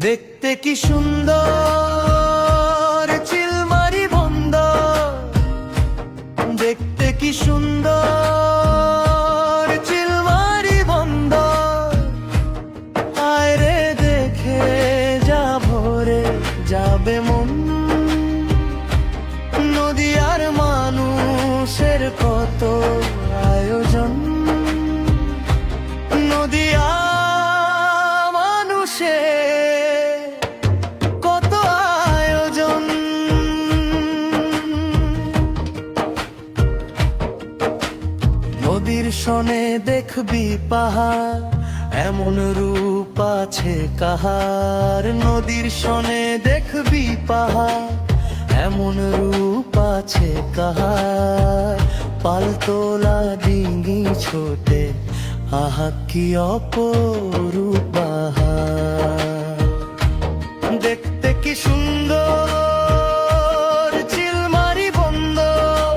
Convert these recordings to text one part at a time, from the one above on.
দেখতে কি সুন্দর চিলমারি বন্দর, দেখতে কি সুন্দর চিলমারি বন্দর। আয় রে দেখে যা ভরে যাবে মন, নদীয়ার মানুষের কত আয়োজন, নদীয়া মানুষের কত আয়োজন। নদীর শনে দেখবি পাহাড়, এমন রূপ আছে কাহার। নদীর শনে দেখবি পাহাড়, এমন রূপ আছে কাহার। পালতোলা ডিঙি ছোটে, আহা কি অপরূপ বাহার। দেখতে কি সুন্দর চিলমারি বন্দর,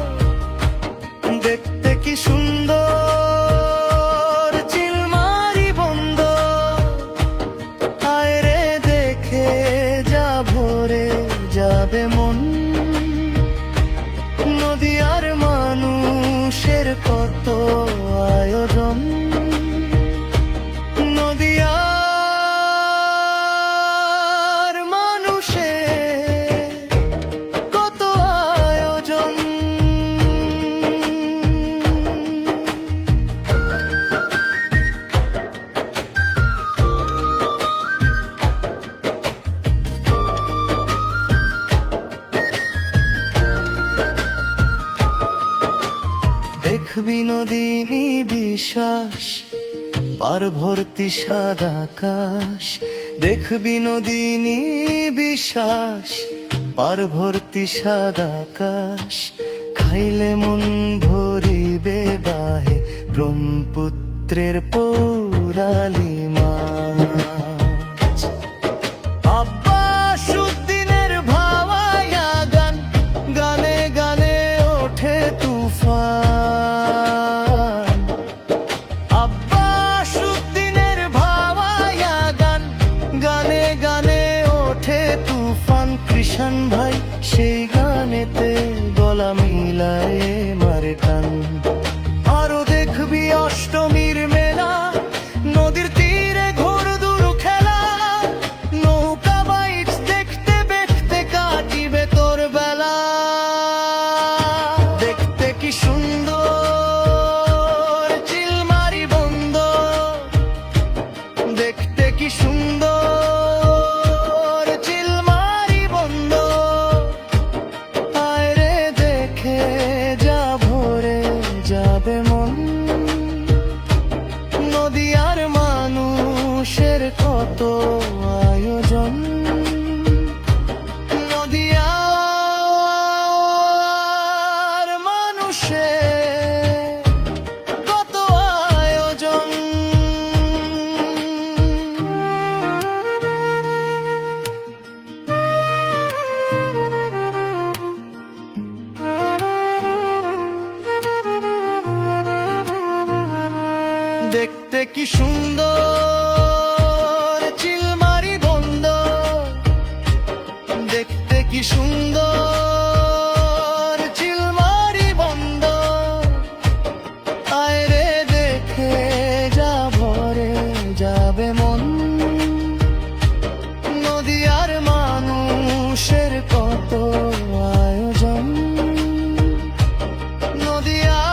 দেখতে কি সুন্দর চিলমারি বন্দর। আয় রে দেখে যা ভরে যাবে মন, নদীয়ার মানুষের কত আয়োজন, নদীয়ার মানুষের কত আয়োজন। দেখবি নদী বিশ্বাস, পার ভর্তি সাদা আকাশ। দেখবি নদী বিশ্বাস, পার ভর্তি সাদা আকাশ। খাইলে মন ভরিবে বাহে ব্রহ্মপুত্রের পৌরালি মাছ। আব্বাস উদ্দিনের ভাওয়াইয়া গান, গানে গানে ওঠে তুফান। আব্বাস উদ্দিনের ভাওয়াইয়া গান, গানে গানে ওঠে তুফান। কৃষাণ ভাই সেই গানেতে গলা মিলায় মারে টান। আরো দেখবি অষ্টমীর মেলা, নদীর তীরে ঘোড়দুর খেলা। নৌকা বাইচ দেখতে দেখতে কাটিবে তোর বেলা। দেখতে কি সুন্দর চিলমারি বন্দর, দেখতে কি সুন্দর চিলমারি বন্দর। আয় রে দেখে যা ভরে যাবে মন, নদীয়ার মানুষের কত আয়োজন, নদীয়ার মানুষের কত আয়োজন। দেখতে কি সুন্দর চিলমারি বন্দর, দেখতে কি সুন্দর চিলমারি বন্দর। আয় রে দেখে যা ভরে যাবে মন, নদীয়ার মানুষের কত আয়োজন, নদীয়ার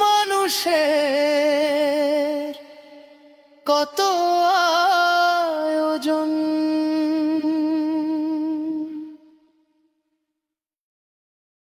মানুষের কত